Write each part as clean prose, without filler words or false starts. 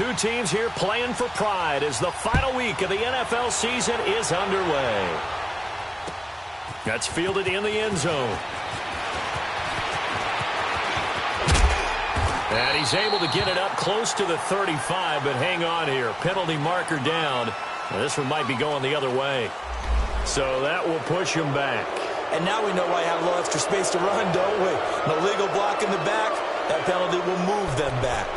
two teams here playing for pride as the final week of the NFL season is underway. That's fielded in the end zone. And he's able to get it up close to the 35, but hang on here. Penalty marker down. Now this one might be going the other way. So that will push him back. And now we know why you have a little extra space to run, don't we? No legal block in the back. That penalty will move them back.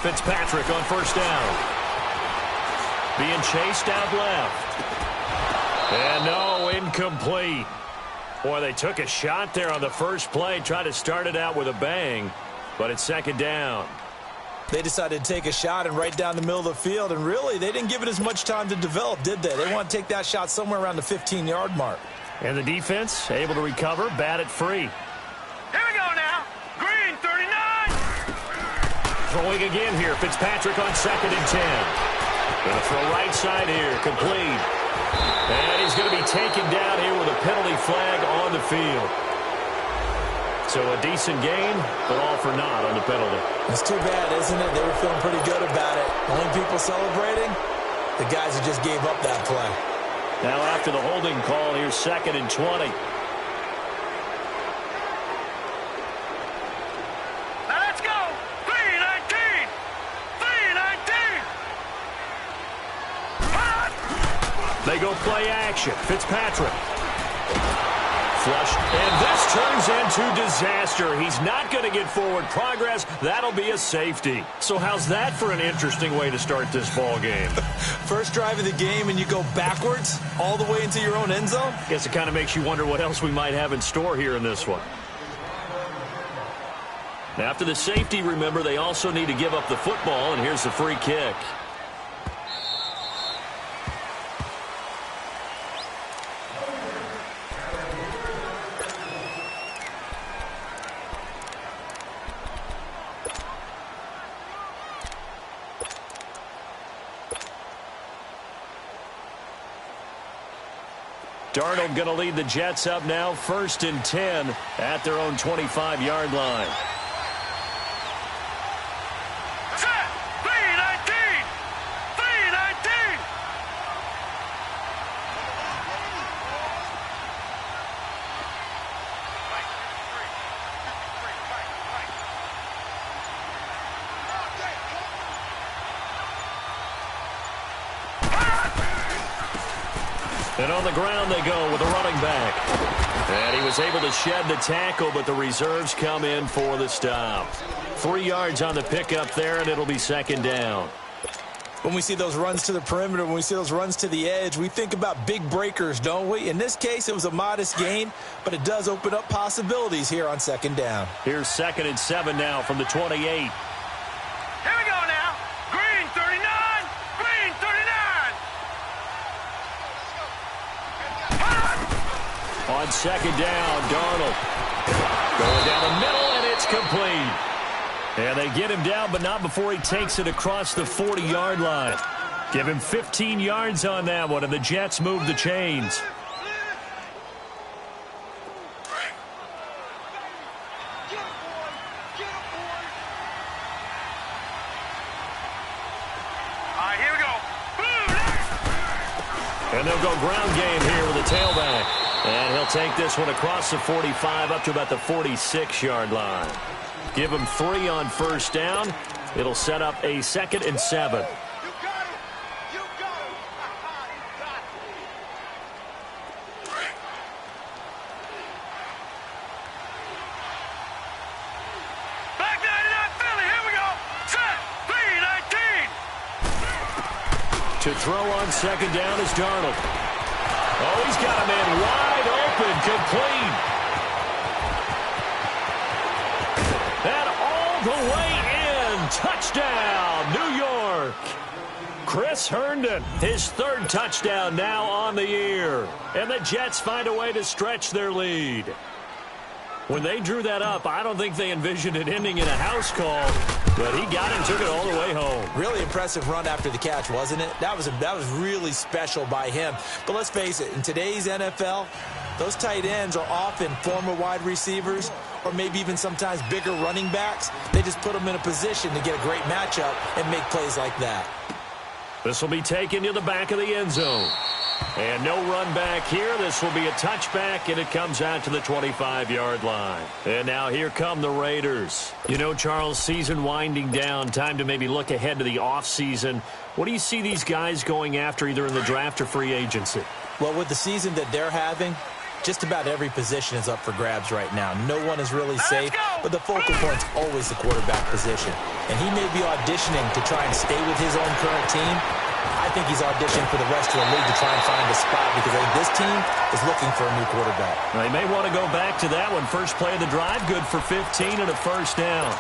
Fitzpatrick on first down. Being chased out left. And no, incomplete. Boy, they took a shot there on the first play, tried to start it out with a bang, but it's second down. They decided to take a shot and right down the middle of the field, and really, they didn't give it as much time to develop, did they? They want to take that shot somewhere around the 15-yard mark. And the defense able to recover, bat it free. Throwing again here. Fitzpatrick on second and 10. Going to throw right side here. Complete. And he's going to be taken down here with a penalty flag on the field. So a decent game, but all for naught on the penalty. It's too bad, isn't it? They were feeling pretty good about it. Only people celebrating, the guys who just gave up that play. Now after the holding call, here's second and 20. They go play action. Fitzpatrick. Flushed. And this turns into disaster. He's not going to get forward progress. That'll be a safety. So how's that for an interesting way to start this ball game? First drive of the game and you go backwards all the way into your own end zone? Guess it kind of makes you wonder what else we might have in store here in this one. After the safety, remember, they also need to give up the football, and here's the free kick. Darnold going to lead the Jets up now, 1st and 10 at their own 25-yard line. And on the ground they go with a running back. And he was able to shed the tackle, but the reserves come in for the stop. 3 yards on the pickup there, and it'll be second down. When we see those runs to the perimeter, when we see those runs to the edge, we think about big breakers, don't we? In this case, it was a modest gain, but it does open up possibilities here on second down. Here's 2nd and 7 now from the 28. On second down, Darnold going down the middle, and it's complete. And they get him down, but not before he takes it across the 40-yard line. Give him 15 yards on that one, and the Jets move the chains. Here we go. And they'll go ground game here with a tailback. And he'll take this one across the 45 up to about the 46-yard line. Give him 3 on first down. It'll set up a 2nd and 7. Back 99 Philly. Here we go. Set. 3-19. To throw on second down is Darnold. Oh, he's got a man wide open, complete. And all the way in. Touchdown, New York. Chris Herndon, his third touchdown now on the year. And the Jets find a way to stretch their lead. When they drew that up, I don't think they envisioned it ending in a house call, but he got it and took it all the way home. Really impressive run after the catch, wasn't it? That was really special by him. But let's face it, in today's NFL, those tight ends are often former wide receivers or maybe even sometimes bigger running backs. They just put them in a position to get a great matchup and make plays like that. This will be taken to the back of the end zone. And no run back here. This will be a touchback, and it comes out to the 25-yard line. And now here come the Raiders. You know, Charles, season winding down, time to maybe look ahead to the offseason. What do you see these guys going after either in the draft or free agency? Well, with the season that they're having, just about every position is up for grabs right now. No one is really safe, but the focal point's always the quarterback position. And he may be auditioning to try and stay with his own current team. I think he's auditioning for the rest of the league to try and find a spot because I think this team is looking for a new quarterback. They may want to go back to that one. First play of the drive, good for 15 and a first down.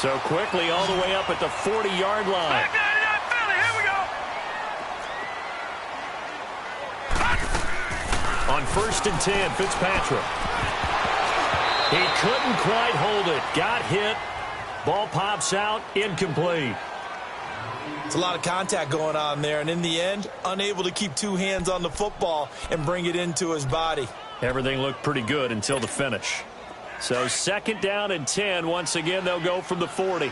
So quickly all the way up at the 40-yard line. Here we go. On 1st and 10, Fitzpatrick. He couldn't quite hold it. Got hit. Ball pops out. Incomplete. It's a lot of contact going on there, and in the end, unable to keep two hands on the football and bring it into his body. Everything looked pretty good until the finish. So 2nd down and 10. Once again, they'll go from the 40.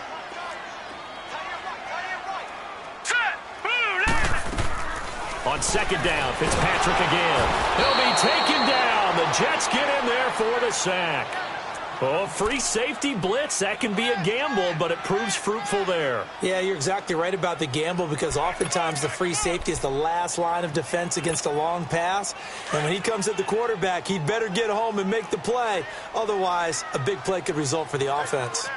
On 2nd down, Fitzpatrick again. He'll be taken down. The Jets get in there for the sack. Oh, free safety blitz, that can be a gamble, but it proves fruitful there. Yeah, you're exactly right about the gamble because oftentimes the free safety is the last line of defense against a long pass. And when he comes at the quarterback, he'd better get home and make the play. Otherwise, a big play could result for the offense.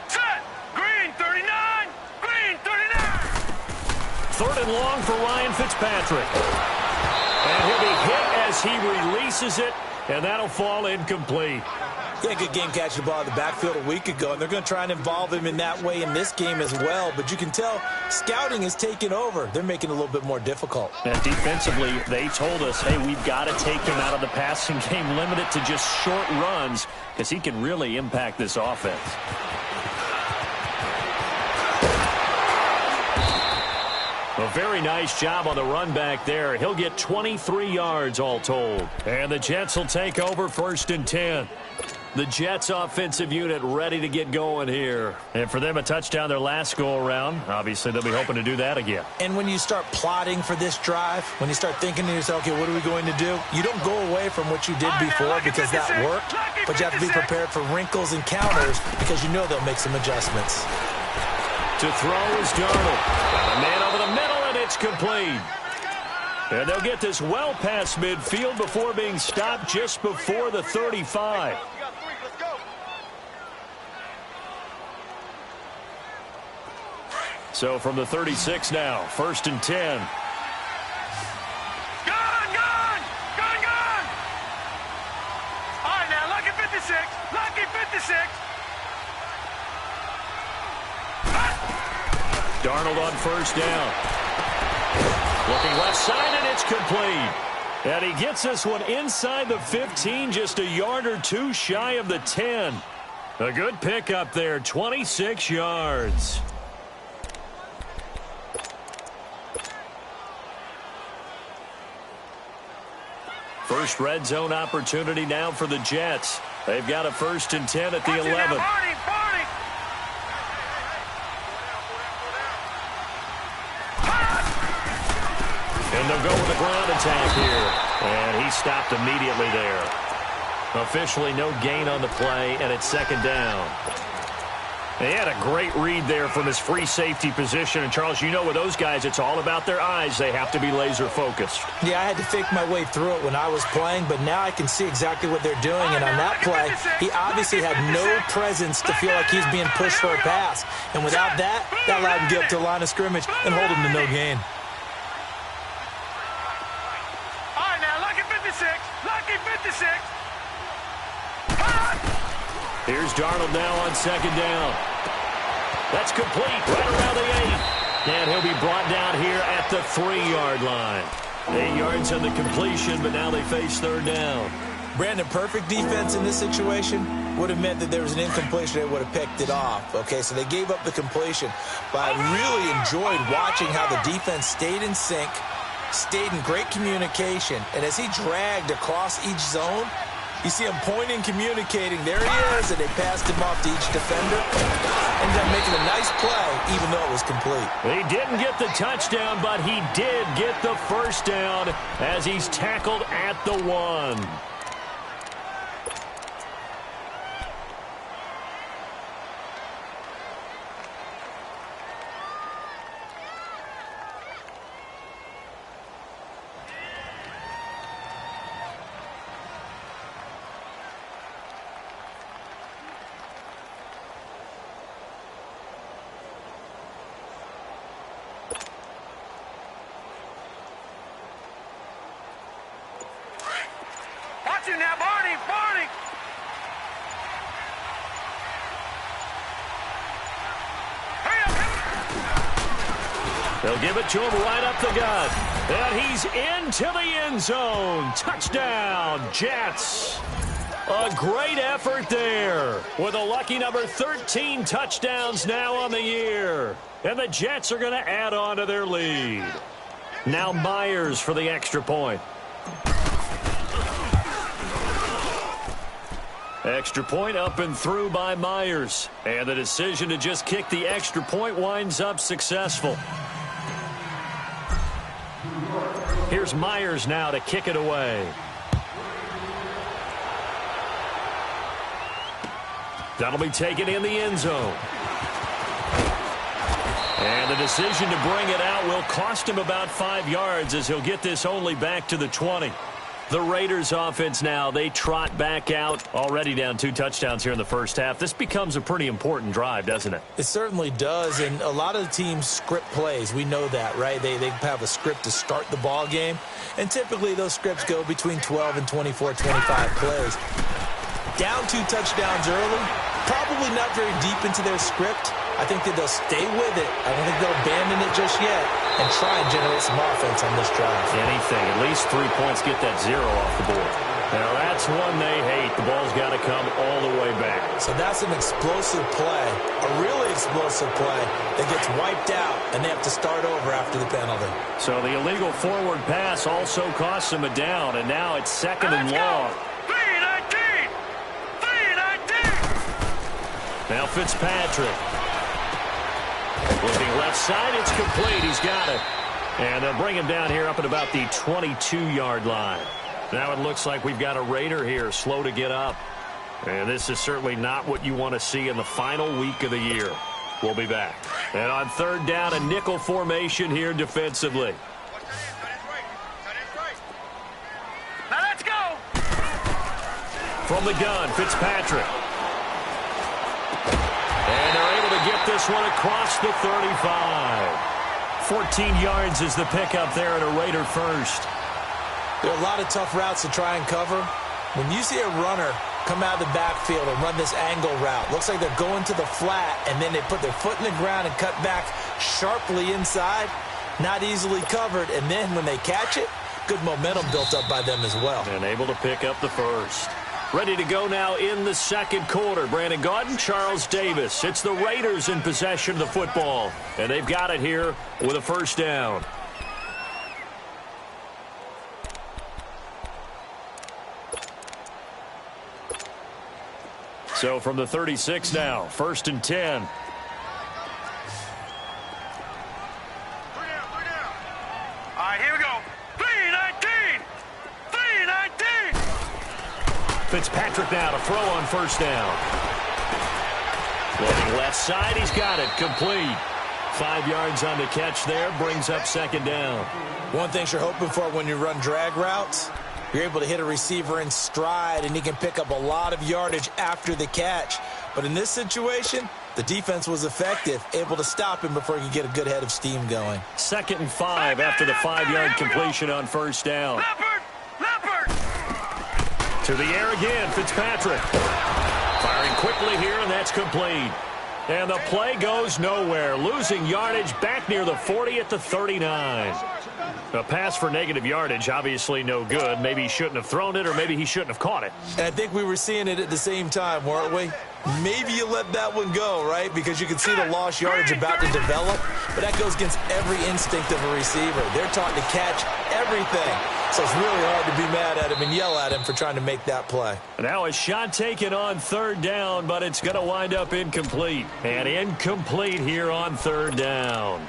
Set. Green 39. Green 39. 3rd and long for Ryan Fitzpatrick. And he'll be hit as he releases it. And that'll fall incomplete. Yeah, good game catching the ball in the backfield a week ago, and they're going to try and involve him in that way in this game as well. But you can tell scouting is taking over. They're making it a little bit more difficult. And defensively, they told us, hey, we've got to take him out of the passing game, limit it to just short runs, because he can really impact this offense. A very nice job on the run back there. He'll get 23 yards all told. And the Jets will take over 1st and 10. The Jets offensive unit ready to get going here. And for them, a touchdown their last go-around. Obviously, they'll be hoping to do that again. And when you start plotting for this drive, when you start thinking to yourself, okay, what are we going to do? You don't go away from what you did before because that worked. But you have to be prepared for wrinkles and counters because you know they'll make some adjustments. To throw is Darnold. Got a man over the middle, and it's complete. And they'll get this well past midfield before being stopped just before the 35. So from the 36 now, 1st and 10. Gone. All right, now, lucky 56. Lucky 56. Darnold on 1st down. Looking left side, and it's complete. And he gets this one inside the 15, just a yard or two shy of the 10. A good pickup there, 26 yards. First red zone opportunity now for the Jets. They've got a 1st and 10 at the 11. And they'll go with the ground attack here. And he stopped immediately there. Officially no gain on the play, and it's 2nd down. They had a great read there from his free safety position. And, Charles, you know with those guys, it's all about their eyes. They have to be laser-focused. Yeah, I had to fake my way through it when I was playing, but now I can see exactly what they're doing. And on that play, he obviously had no presence to feel like he's being pushed for a pass. And without that, that allowed him to get up to the line of scrimmage and hold him to no gain. All right, now, lucky 56. Lucky 56. Here's Darnold now on 2nd down. That's complete right around the 8. And he'll be brought down here at the 3-yard line. 8 yards on the completion, but now they face third down. Brandon, perfect defense in this situation would have meant that there was an incompletion. They would have picked it off. Okay, so they gave up the completion. But I really enjoyed watching how the defense stayed in sync, stayed in great communication. And as he dragged across each zone, you see him pointing, communicating. There he is, and they passed him off to each defender. Ended up making a nice play, even though it was complete. He didn't get the touchdown, but he did get the first down as he's tackled at the 1. Watch it now, Barney! Barney! They'll give it to him right up the gut. And he's into the end zone. Touchdown, Jets. A great effort there with a lucky number 13 touchdowns now on the year. And the Jets are going to add on to their lead. Now Myers for the extra point. Extra point up and through by Myers. And the decision to just kick the extra point winds up successful. Here's Myers now to kick it away. That'll be taken in the end zone. And the decision to bring it out will cost him about 5 yards as he'll get this only back to the 20. The Raiders offense now, they trot back out, already down 2 touchdowns here in the first half. This becomes a pretty important drive, doesn't it? It certainly does, and a lot of the teams script plays. We know that, right? They have a script to start the ball game, and typically those scripts go between 12 and 24, 25 plays. Down 2 touchdowns early, probably not very deep into their script. I think that they'll stay with it. I don't think they'll abandon it just yet and try and generate some offense on this drive. Anything. At least 3 points, get that 0 off the board. Now that's one they hate. The ball's got to come all the way back. So that's an explosive play, a really explosive play that gets wiped out, and they have to start over after the penalty. So the illegal forward pass also costs them a down, and now it's second and long. 3-19! 3-19! Now Fitzpatrick. Looking left side, it's complete. He's got it. And they'll bring him down here up at about the 22-yard line. Now it looks like we've got a Raider here, slow to get up. And this is certainly not what you want to see in the final week of the year. We'll be back. And on third down, a nickel formation here defensively. Now let's go! From the gun, Fitzpatrick. And they're able to get this one across the 35. 14 yards is the pickup there at a Raider first. There are a lot of tough routes to try and cover. When you see a runner come out of the backfield and run this angle route, looks like they're going to the flat, and then they put their foot in the ground and cut back sharply inside, not easily covered. And then when they catch it, good momentum built up by them as well. And able to pick up the first. Ready to go now in the second quarter. Brandon Gaudin, Charles Davis. It's the Raiders in possession of the football. And they've got it here with a first down. So from the 36 now, 1st and 10. All right, here we go. 3-19! 3-19! Fitzpatrick now to throw on first down. Looking left side, he's got it. Complete. 5 yards on the catch there, brings up second down. One thing you're hoping for when you run drag routes, you're able to hit a receiver in stride, and he can pick up a lot of yardage after the catch. But in this situation, the defense was effective, able to stop him before he could get a good head of steam going. 2nd and 5 after the 5-yard completion on first down. Leopard! Leopard! To the air again, Fitzpatrick. Firing quickly here, and that's complete. And the play goes nowhere. Losing yardage back near the 40 at the 39. A pass for negative yardage, obviously no good. Maybe he shouldn't have thrown it, or maybe he shouldn't have caught it. And I think we were seeing it at the same time, weren't we? Maybe you let that one go, right? Because you can see the lost yardage about to develop. But that goes against every instinct of a receiver. They're taught to catch everything. So it's really hard to be mad at him and yell at him for trying to make that play. Now a shot taken on third down, but it's going to wind up incomplete. And incomplete here on third down.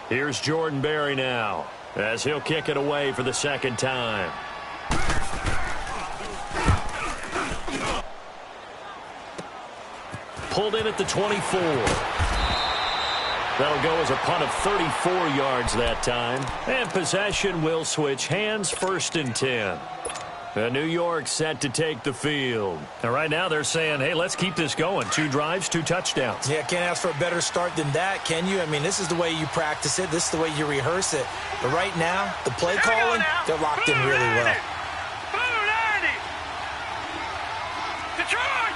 Here's Jordan Berry now, as he'll kick it away for the second time. Pulled in at the 24. That'll go as a punt of 34 yards that time. And possession will switch hands, 1st and 10. New York set to take the field. And right now they're saying, hey, let's keep this going. 2 drives, 2 touchdowns. Yeah, can't ask for a better start than that, can you? I mean, this is the way you practice it. This is the way you rehearse it. But right now, the play calling, they're locked in really well. Detroit!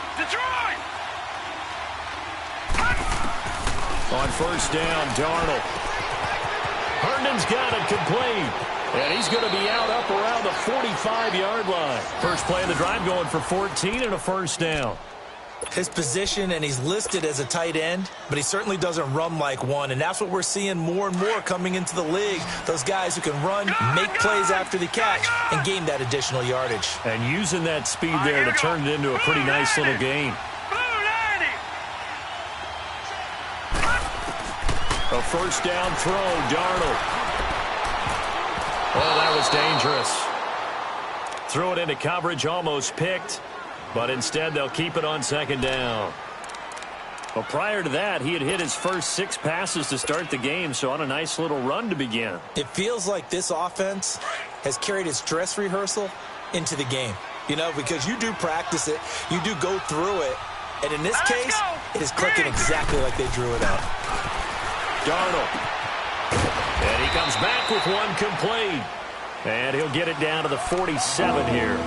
On 1st down, Darnold. Herndon's got it complete. And he's going to be out up around the 45-yard line. First play of the drive going for 14 and a 1st down. His position, and he's listed as a tight end, but he certainly doesn't run like one, and that's what we're seeing more and more coming into the league. Those guys who can run, make plays after the catch, and gain that additional yardage. And using that speed there to turn it into a pretty nice little game. A 1st down throw, Darnold. Oh, that was dangerous. Threw it into coverage, almost picked, but instead they'll keep it on 2nd down. Well, prior to that, he had hit his first 6 passes to start the game, so on a nice little run to begin. It feels like this offense has carried its dress rehearsal into the game. You know, because you do practice it, you do go through it, and in this case, it is clicking exactly like they drew it up. Darnold. And he comes back with one complete. And he'll get it down to the 47 here.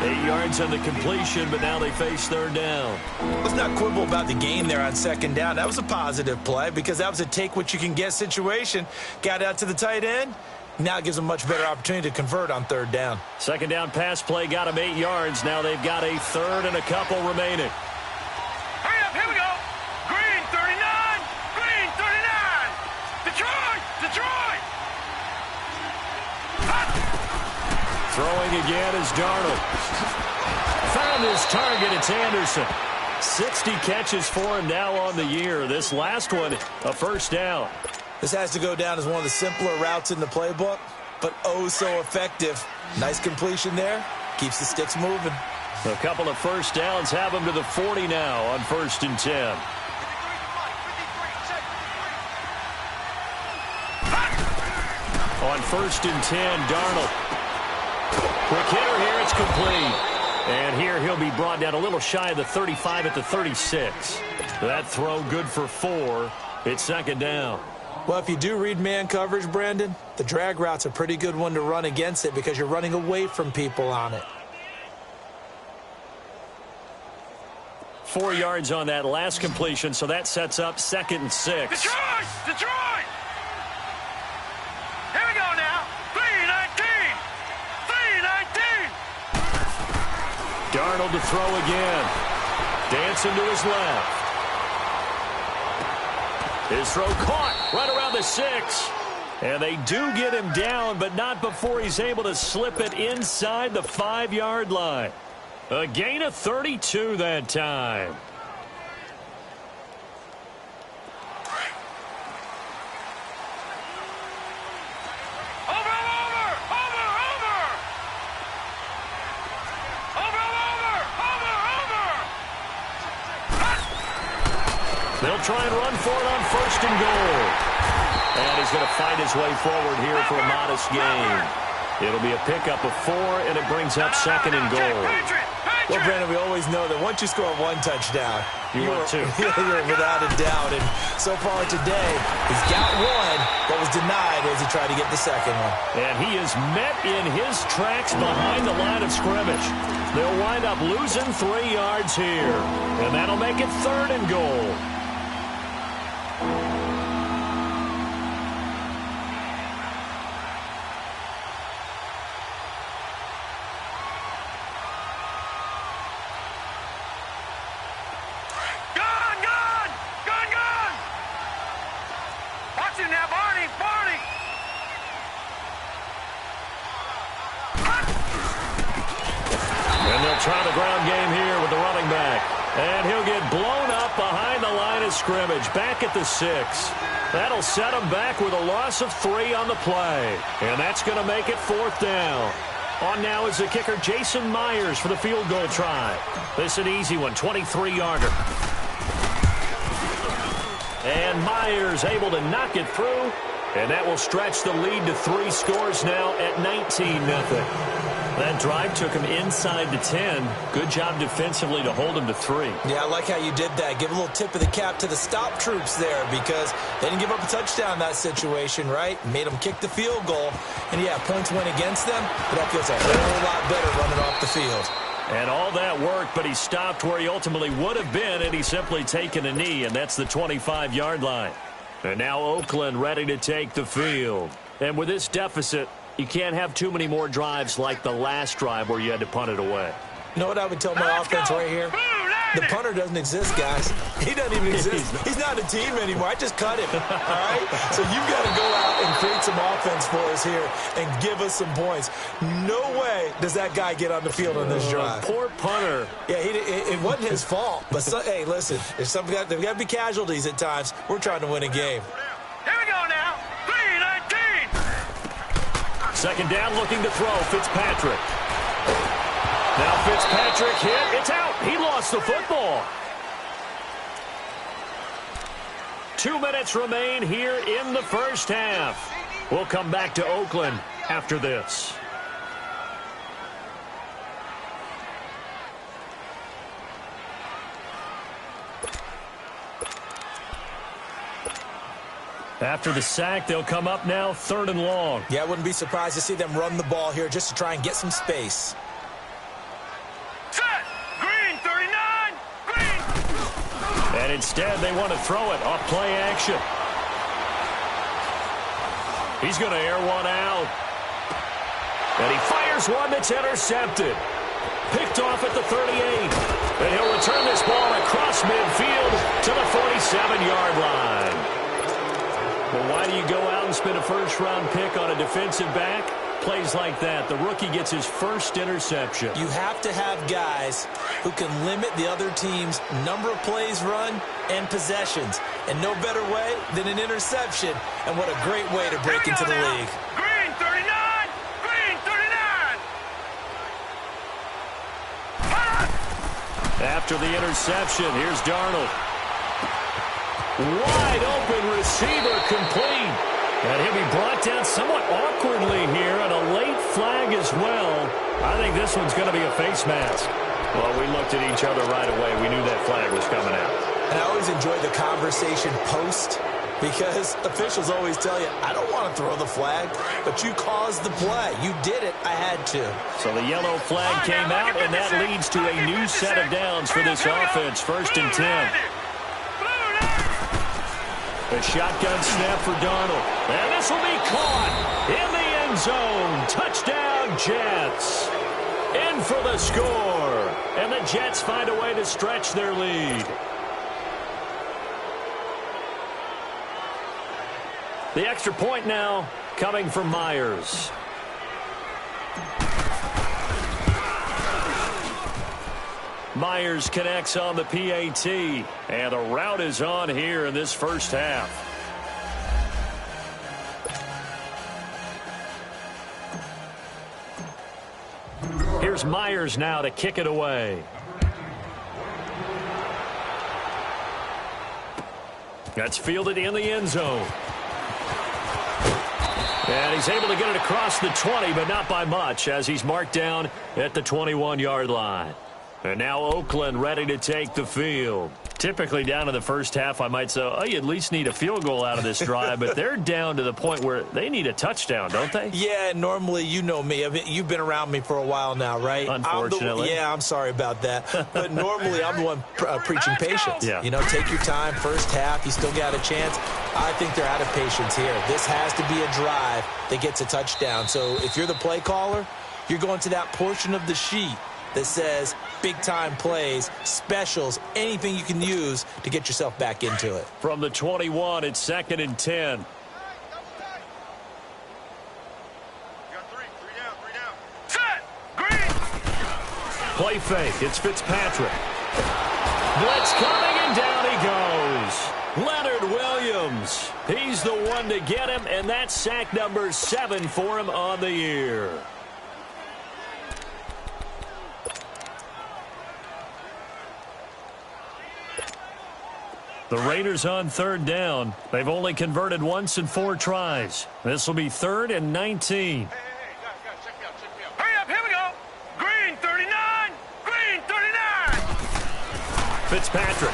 8 yards on the completion, but now they face 3rd down. Let's not quibble about the game there on 2nd down. That was a positive play because that was a take-what-you-can-get situation. Got out to the tight end. Now it gives them a much better opportunity to convert on 3rd down. 2nd down pass play got them 8 yards. Now they've got a 3rd and a couple remaining. Hurry up, here we go. Green 39, Green 39. Detroit! Throwing again is Darnold. Found his target. It's Anderson. 60 catches for him now on the year. This last one, a 1st down. This has to go down as one of the simpler routes in the playbook, but oh so effective. Nice completion there. Keeps the sticks moving. A couple of 1st downs have him to the 40 now on 1st and 10. On 1st and 10, Darnold. Quick hitter here, it's complete. And here he'll be brought down a little shy of the 35 at the 36. That throw good for 4. It's 2nd down. Well, if you do read man coverage, Brandon, the drag route's a pretty good one to run against it because you're running away from people on it. 4 yards on that last completion, so that sets up 2nd and 6. Detroit! Here we go now. 3-19. Darnold to throw again. Dancing to his left. His throw caught right around the 6. And they do get him down, but not before he's able to slip it inside the 5-yard line. A gain of 32 that time. They'll try and run for it on 1st and goal. And he's going to fight his way forward here for a modest gain. It'll be a pickup of 4, and it brings up 2nd and goal. Well, Brandon, we always know that once you score one touchdown, you're without a doubt. And so far today, he's got one that was denied as he tried to get the second one. And he is met in his tracks behind the line of scrimmage. They'll wind up losing 3 yards here. And that'll make it 3rd and goal. Try the ground game here with the running back. And he'll get blown up behind the line of scrimmage, back at the 6. That'll set him back with a loss of 3 on the play. And that's going to make it 4th down. On now is the kicker, Jason Myers, for the field goal try. This is an easy one, 23-yarder. And Myers able to knock it through. And that will stretch the lead to 3 scores now at 19-0. That drive took him inside the 10. Good job defensively to hold him to 3. Yeah, I like how you did that. Give a little tip of the cap to the stop troops there because they didn't give up a touchdown in that situation, right? Made them kick the field goal. And, yeah, points went against them, but that feels a whole lot better running off the field. And all that work, but he stopped where he ultimately would have been, and he's simply taken a knee, and that's the 25-yard line. And now Oakland ready to take the field. And with this deficit, you can't have too many more drives like the last drive where you had to punt it away. You know what I would tell my offense right here? The punter doesn't exist, guys. He doesn't even exist. He's not a team anymore. I just cut him, all right? So you've got to go out and create some offense for us here and give us some points. No way does that guy get on the field on this drive. Poor punter. Yeah, it wasn't his fault. But, hey, listen, there's got to be casualties at times. We're trying to win a game. Here we go now. 3-19. 2nd down, looking to throw. Fitzpatrick. Now Fitzpatrick hit. It's out. He lost the football. 2 minutes remain here in the first half. We'll come back to Oakland after this. After the sack, they'll come up now 3rd and long. Yeah, I wouldn't be surprised to see them run the ball here just to try and get some space. Set. Green, 39. Green. And instead, they want to throw it off play action. He's going to air one out. And he fires one that's intercepted. Picked off at the 38. And he'll return this ball across midfield to the 47-yard line. Well, why do you go out and spend a first-round pick on a defensive back? Plays like that. The rookie gets his first interception. You have to have guys who can limit the other team's number of plays run and possessions. And no better way than an interception. And what a great way to break into the league. Green, 39. Green, 39. After the interception, here's Darnold. Wide open receiver complete. And he'll be brought down somewhat awkwardly here, and a late flag as well. I think this one's going to be a face mask. Well, we looked at each other right away. We knew that flag was coming out. And I always enjoy the conversation post because officials always tell you, I don't want to throw the flag, but you caused the play. You did it. I had to. So the yellow flag came out, and that leads to a new set of downs for this offense. 1st and 10. A shotgun snap for Darnold. And this will be caught in the end zone. Touchdown, Jets. In for the score. And the Jets find a way to stretch their lead. The extra point now coming from Myers. Myers connects on the PAT, and the route is on here in this first half. Here's Myers now to kick it away. That's fielded in the end zone. And he's able to get it across the 20, but not by much, as he's marked down at the 21-yard line. And now Oakland ready to take the field. Typically down to the first half, I might say, oh, you at least need a field goal out of this drive, but they're down to the point where they need a touchdown, don't they? Yeah, normally, you know me. You've been around me for a while now, right? Unfortunately. I'm sorry about that. But normally, I'm the one preaching patience. Yeah. You know, take your time, first half, you still got a chance. I think they're out of patience here. This has to be a drive that gets a touchdown. So if you're the play caller, you're going to that portion of the sheet that says big-time plays, specials, anything you can use to get yourself back into it. From the 21, it's 2nd and 10. Got three down. Set! Green! Play fake. It's Fitzpatrick. Blitz coming, and down he goes. Leonard Williams. He's the one to get him, and that's sack number 7 for him on the year. The Raiders on 3rd down. They've only converted once in 4 tries. This will be 3rd and 19. Hey, guys, check me out. Hurry up, here we go. Green 39. Green 39. Fitzpatrick.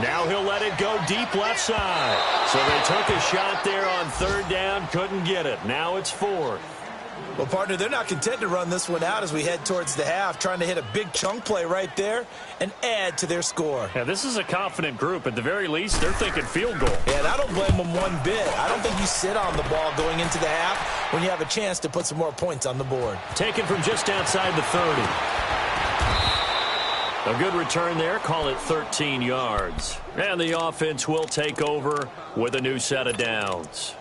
Now he'll let it go deep left side. So they took a shot there on 3rd down, couldn't get it. Now it's 4th. Well, partner, they're not content to run this one out as we head towards the half, trying to hit a big chunk play right there and add to their score. Yeah, this is a confident group. At the very least, they're thinking field goal. Yeah, and I don't blame them one bit. I don't think you sit on the ball going into the half when you have a chance to put some more points on the board. Taken from just outside the 30. A good return there. Call it 13 yards. And the offense will take over with a new set of downs.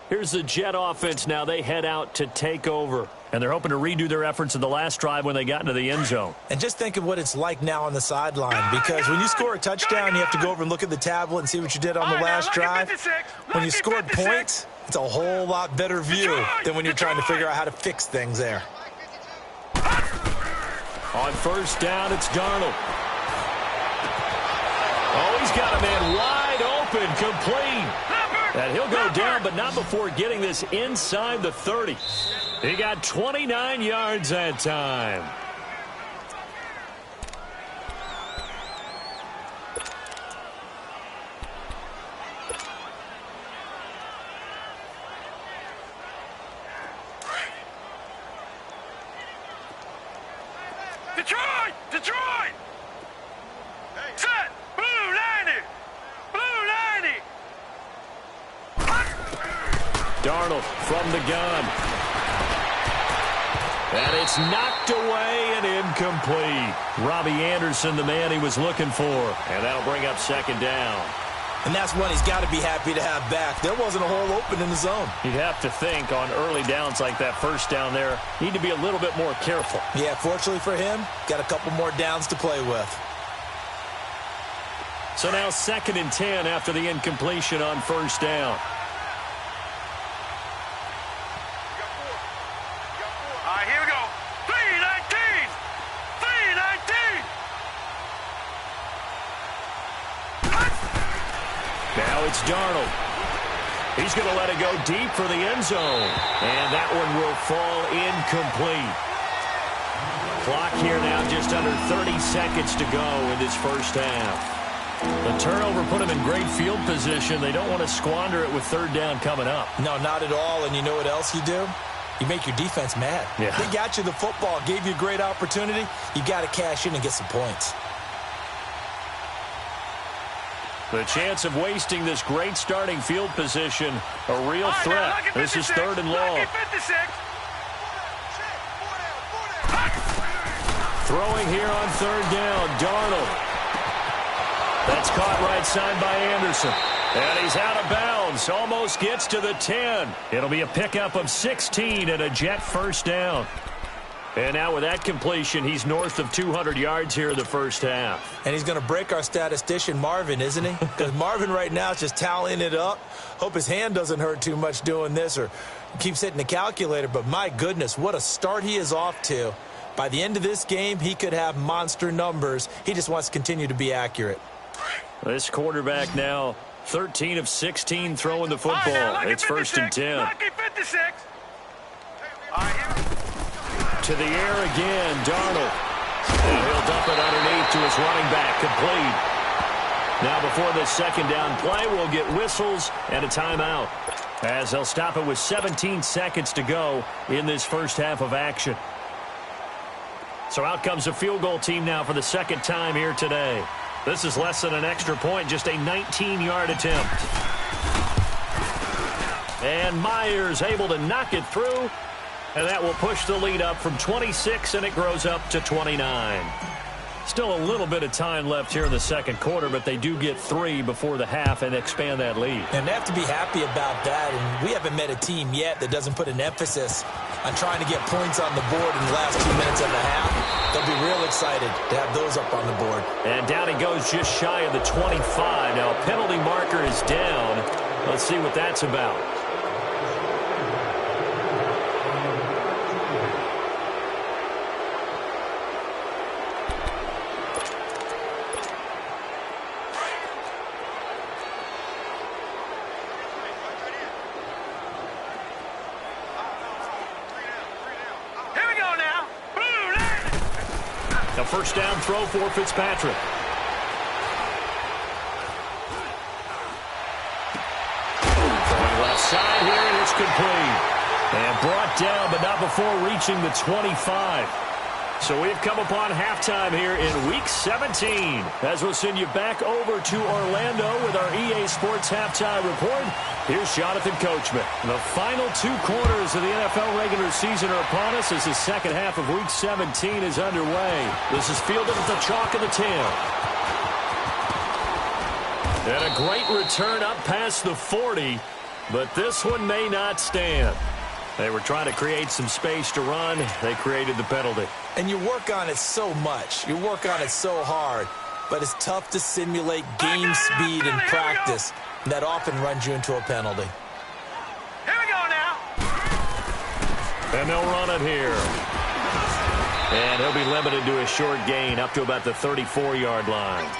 Here's the Jet offense now. They head out to take over. And they're hoping to redo their efforts in the last drive when they got into the end zone. And just think of what it's like now on the sideline, because when you score a touchdown, you have to go over and look at the tablet and see what you did on the last drive. When you scored points, it's a whole lot better view than when you're trying to figure out how to fix things there. On 1st down, it's Darnold. Oh, he's got a man wide open, complete. And he'll go down, but not before getting this inside the 30. He got 29 yards that time. Detroit! Set! Blue 90! Blue 90! Darnold from the gun. And it's knocked away and incomplete. Robbie Anderson, the man he was looking for. And that'll bring up 2nd down. And that's one he's got to be happy to have back. There wasn't a hole open in the zone. You'd have to think on early downs like that 1st down there, need to be a little bit more careful. Yeah, fortunately for him, got a couple more downs to play with. So now 2nd and 10 after the incompletion on 1st down. All right, here we go. 319! 319! Now it's Darnold. He's going to let it go deep for the end zone. And that one will fall incomplete. Clock here now just under 30 seconds to go in this 1st half. The turnover put them in great field position. They don't want to squander it with 3rd down coming up. No, not at all. And you know what else you do? You make your defense mad. Yeah. They got you the football, gave you a great opportunity. You got to cash in and get some points. The chance of wasting this great starting field position, a real threat. This is 3rd and long. Throwing here on 3rd down, Darnold. That's caught right side by Anderson. And he's out of bounds. Almost gets to the 10. It'll be a pickup of 16 and a Jet 1st down. And now with that completion, he's north of 200 yards here in the 1st half. And he's going to break our statistician, Marvin, isn't he? Because Marvin right now is just tallying it up. Hope his hand doesn't hurt too much doing this or keeps hitting the calculator. But my goodness, what a start he is off to. By the end of this game, he could have monster numbers. He just wants to continue to be accurate. This quarterback now 13 of 16 throwing the football. It's 1st and 10. Lucky 56. All right, here. To the air again, Darnold. And he'll dump it underneath to his running back, complete. Now before this second down play, we'll get whistles and a timeout, as they'll stop it with 17 seconds to go in this first half of action. So out comes a field goal team now for the second time here today. This is less than an extra point, just a 19-yard attempt. And Myers able to knock it through, and that will push the lead up from 26, and it grows up to 29. Still a little bit of time left here in the second quarter, but they do get 3 before the half and expand that lead. And they have to be happy about that, and we haven't met a team yet that doesn't put an emphasis on trying to get points on the board in the last 2 minutes of the half. They'll be real excited to have those up on the board. And down he goes just shy of the 25. Now a penalty marker is down. Let's see what that's about. A first down throw for Fitzpatrick. Throwing left side here, and it's complete. And brought down, but not before reaching the 25. So we've come upon halftime here in Week 17. As we'll send you back over to Orlando with our EA Sports Halftime Report. Here's Jonathan Coachman. The final 2 quarters of the NFL regular season are upon us as the second half of Week 17 is underway. This is fielded at the chalk of the 10. And a great return up past the 40, but this one may not stand. They were trying to create some space to run. They created the penalty. And you work on it so much. You work on it so hard. But it's tough to simulate game speed in practice. And that often runs you into a penalty. Here we go now. And they'll run it here. And he'll be limited to a short gain up to about the 34-yard line.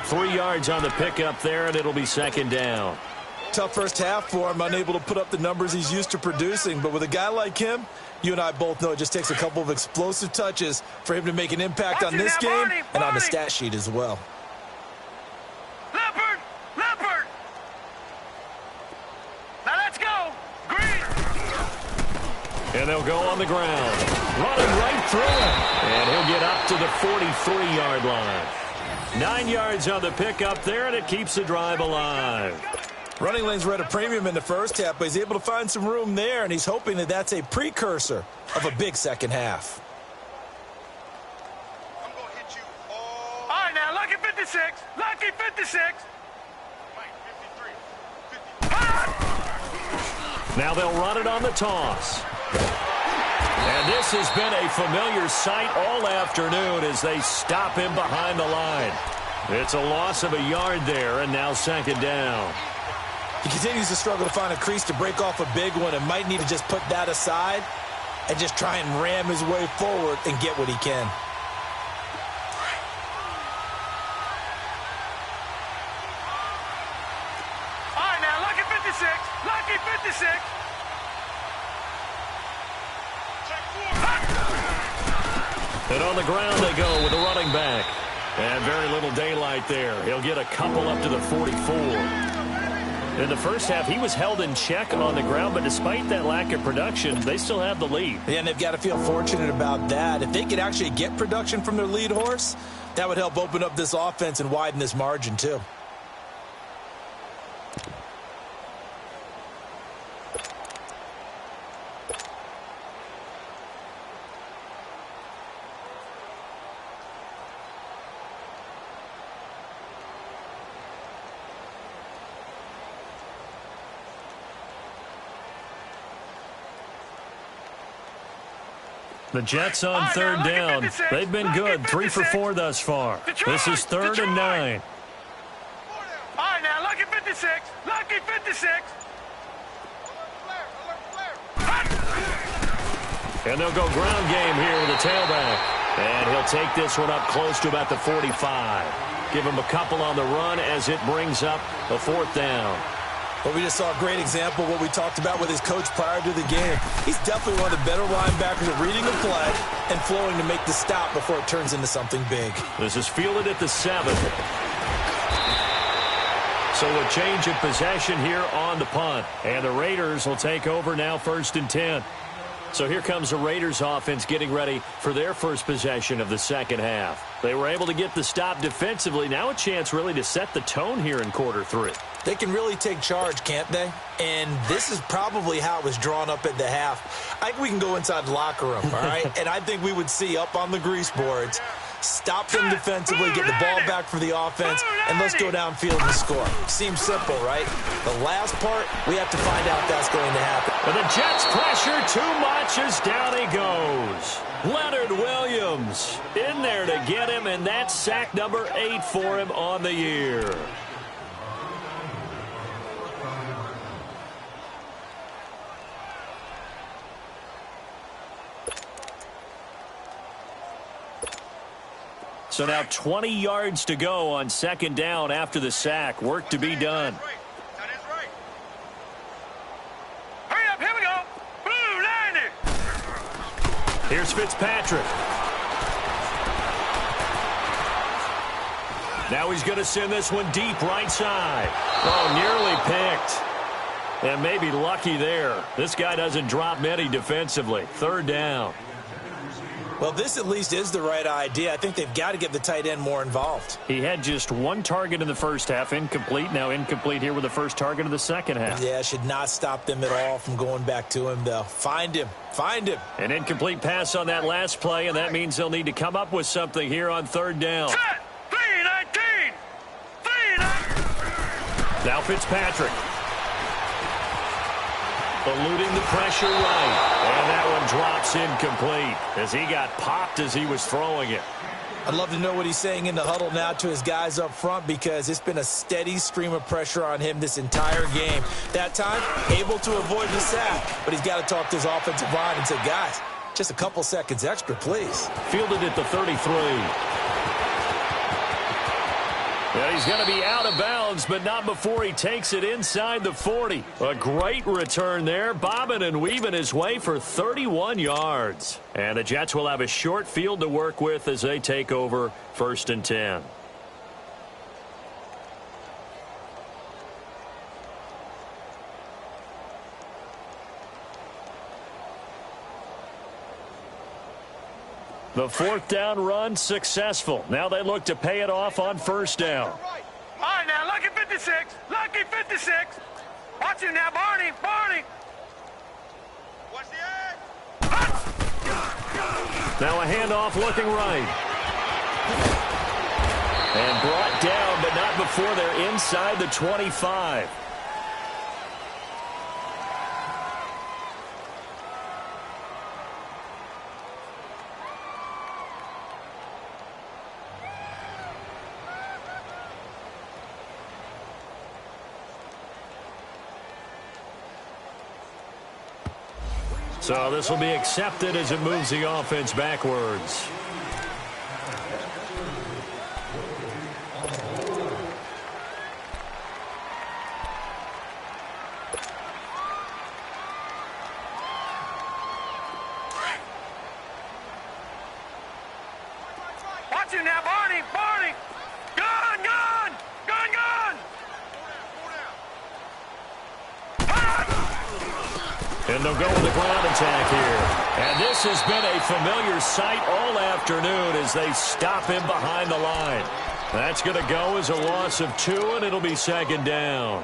3 yards on the pickup there, and it'll be second down. Tough first half for him, unable to put up the numbers he's used to producing. But with a guy like him, you and I both know it just takes a couple of explosive touches for him to make an impact on this game and on the stat sheet as well. Leopard! Leopard! Now let's go! Green! And they'll go on the ground. Running right through it. And he'll get up to the 43-yard line. 9 yards on the pickup there, and it keeps the drive alive. Running lanes were at a premium in the first half, but he's able to find some room there, and he's hoping that that's a precursor of a big second half. I'm going to hit you all right, now, lucky 56. Lucky 56. Mike, 53. Now they'll run it on the toss. And this has been a familiar sight all afternoon as they stop him behind the line. It's a loss of a yard there, and now second down. He continues to struggle to find a crease to break off a big one and might need to just put that aside and just try and ram his way forward and get what he can. All right, now, lucky 56. Lucky 56. And on the ground they go with the running back. And very little daylight there. He'll get a couple up to the 44. In the first half, he was held in check on the ground, but despite that lack of production, they still have the lead. Yeah, and they've got to feel fortunate about that. If they could actually get production from their lead horse, that would help open up this offense and widen this margin too. The Jets on third down. They've been good, 3 for 4 thus far. This is 3rd and 9. All right, now, lucky 56. Lucky 56. And they'll go ground game here with the tailback. And he'll take this one up close to about the 45. Give him a couple on the run as it brings up a 4th down. Well, we just saw a great example of what we talked about with his coach prior to the game. He's definitely one of the better linebackers at reading a play and flowing to make the stop before it turns into something big. This is fielded at the 7. So a change of possession here on the punt. And the Raiders will take over now 1st and 10. So here comes the Raiders offense getting ready for their first possession of the second half. They were able to get the stop defensively. Now a chance really to set the tone here in quarter 3. They can really take charge, can't they? And this is probably how it was drawn up at the half. I think we can go inside the locker room, all right? And I think we would see up on the grease boards, stop them defensively, get the ball back for the offense, and let's go downfield and score. Seems simple, right? The last part, we have to find out if that's going to happen. And the Jets pressure too much as down he goes. Leonard Williams in there to get him, and that's sack number 8 for him on the year. So now 20 yards to go on 2nd down after the sack. Work to be done. That is right. Hurry up, here we go. Blue, line it. Here's Fitzpatrick. Now he's going to send this one deep right side. Oh, nearly picked. And maybe lucky there. This guy doesn't drop many defensively. 3rd down. Well, this at least is the right idea. I think they've got to get the tight end more involved. He had just 1 target in the first half, incomplete. Now incomplete here with the first target of the second half. Yeah, should not stop them at all from going back to him, though. Find him. Find him. An incomplete pass on that last play, and that means they'll need to come up with something here on 3rd down. Set. 3-19. 3-19. Now Fitzpatrick. Eluding the pressure right. And that one drops incomplete as he got popped as he was throwing it. I'd love to know what he's saying in the huddle now to his guys up front, because it's been a steady stream of pressure on him this entire game. That time, able to avoid the sack, but he's got to talk to his offensive line and say, guys, just a couple seconds extra, please. Fielded at the 33. Yeah, he's going to be out of bounds, but not before he takes it inside the 40. A great return there, bobbing and weaving his way for 31 yards. And the Jets will have a short field to work with as they take over 1st and 10. The 4th down run successful. Now they look to pay it off on 1st down. All right, now, lucky 56. Lucky 56. Watch it now, Barney. Barney. Watch the edge. Now a handoff looking right. And brought down, but not before they're inside the 25. So this will be accepted as it moves the offense backwards. Watch it now, Barney. Barney. Gun, gun. Gun, gun. And they'll go with the ground attack here. And this has been a familiar sight all afternoon as they stop him behind the line. That's going to go as a loss of 2, and it'll be 2nd down.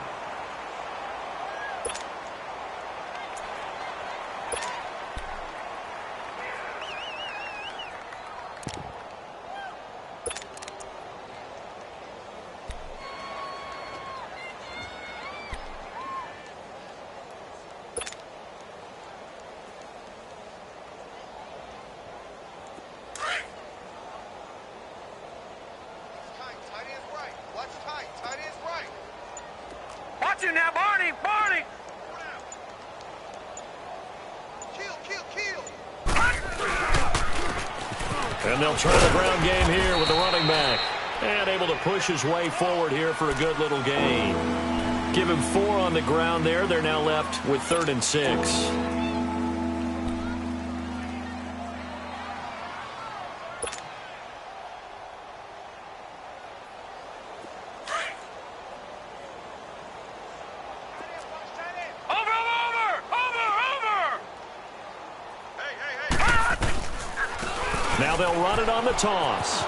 Watch it now, Barney. Barney. Kill. And they'll try the ground game here with the running back. And able to push his way forward here for a good little gain. Give him 4 on the ground there. They're now left with 3rd and 6. Now they'll run it on the toss.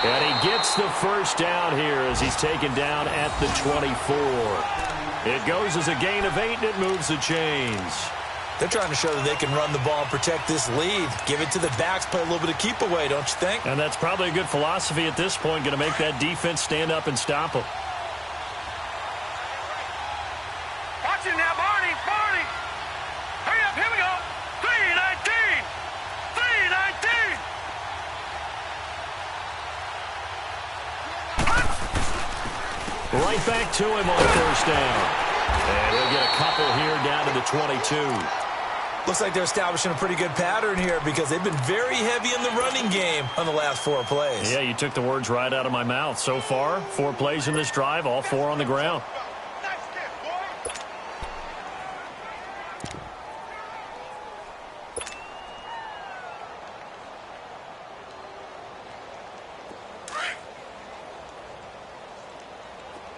And he gets the first down here as he's taken down at the 24. It goes as a gain of 8, and it moves the chains. They're trying to show that they can run the ball and protect this lead. Give it to the backs, play a little bit of keep away, don't you think? And that's probably a good philosophy at this point, going to make that defense stand up and stop them. Watch it now, Barney. Hurry up, here we go. 3-19. 3-19. Right back to him on 1st down. And he'll get a couple here down to the 22. Looks like they're establishing a pretty good pattern here because they've been very heavy in the running game on the last 4 plays. Yeah, you took the words right out of my mouth. So far, 4 plays in this drive, all 4 on the ground. Nice kick, boy.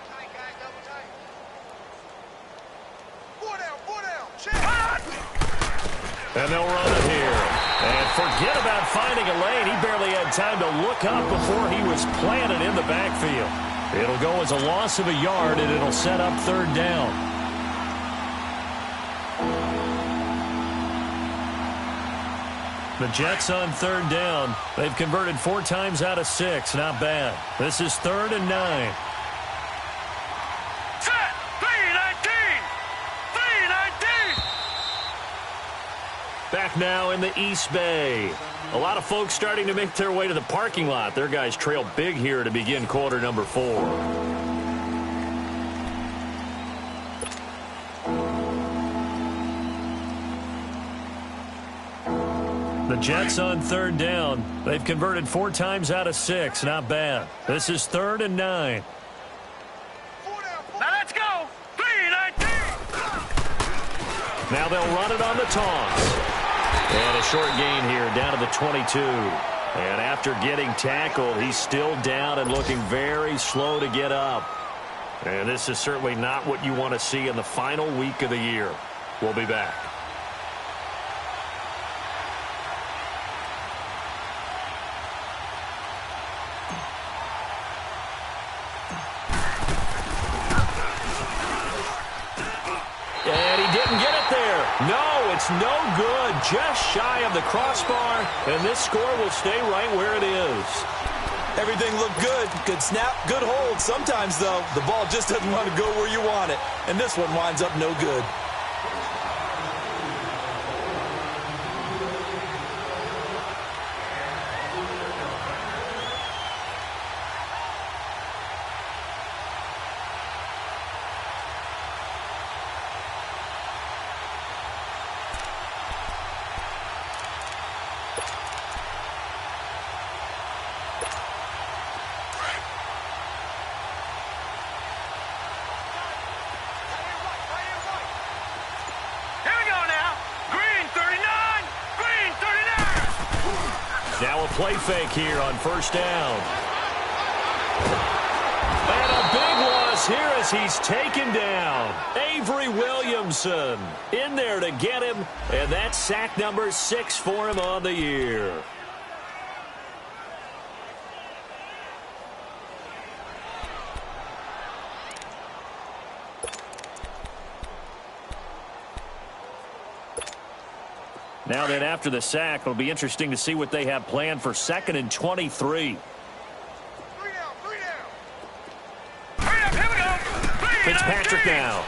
Tight, guys, double tight. 4 down. Check. And they'll run it here. And forget about finding a lane. He barely had time to look up before he was planted in the backfield. It'll go as a loss of a yard, and it'll set up 3rd down. The Jets on 3rd down. They've converted 4 times out of 6. Not bad. This is 3rd and 9. Set. 3-19. 3-19. Back now in the East Bay. A lot of folks starting to make their way to the parking lot. Their guys trail big here to begin quarter number 4. The Jets on 3rd down. They've converted 4 times out of 6. Not bad. This is 3rd and 9. Now let's go. 3-19. Now they'll run it on the toss. And a short gain here down to the 22. And after getting tackled, he's still down and looking very slow to get up. And this is certainly not what you want to see in the final week of the year. We'll be back. No, it's no good. Just shy of the crossbar, and this score will stay right where it is. Everything looked good. Good snap, good hold. Sometimes, though, the ball just doesn't want to go where you want it, and this one winds up no good. Now a play fake here on 1st down. And a big loss here as he's taken down. Avery Williamson in there to get him, and that's sack number 6 for him on the year. Now then, after the sack, it'll be interesting to see what they have planned for 2nd and 23. 3 down. Hurry up, here we go. Fitzpatrick now.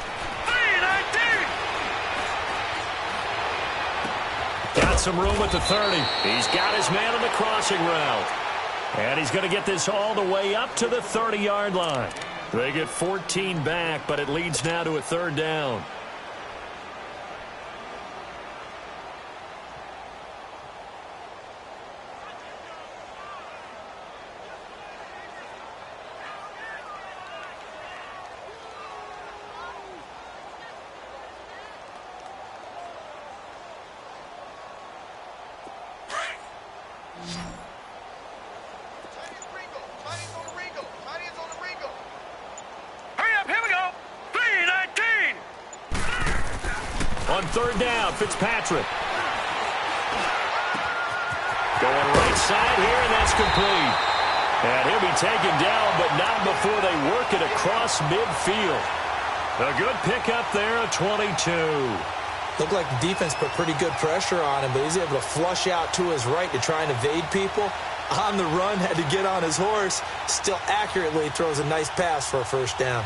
3-19. Got some room at the 30. He's got his man on the crossing route. And he's going to get this all the way up to the 30-yard line. They get 14 back, but it leads now to a 3rd down. On third down, Fitzpatrick. Going right side here, and that's complete. And he'll be taken down, but not before they work it across midfield. A good pickup there, a 22. Looked like the defense put pretty good pressure on him, but he's able to flush out to his right to try and evade people. On the run, had to get on his horse. Still accurately throws a nice pass for a first down.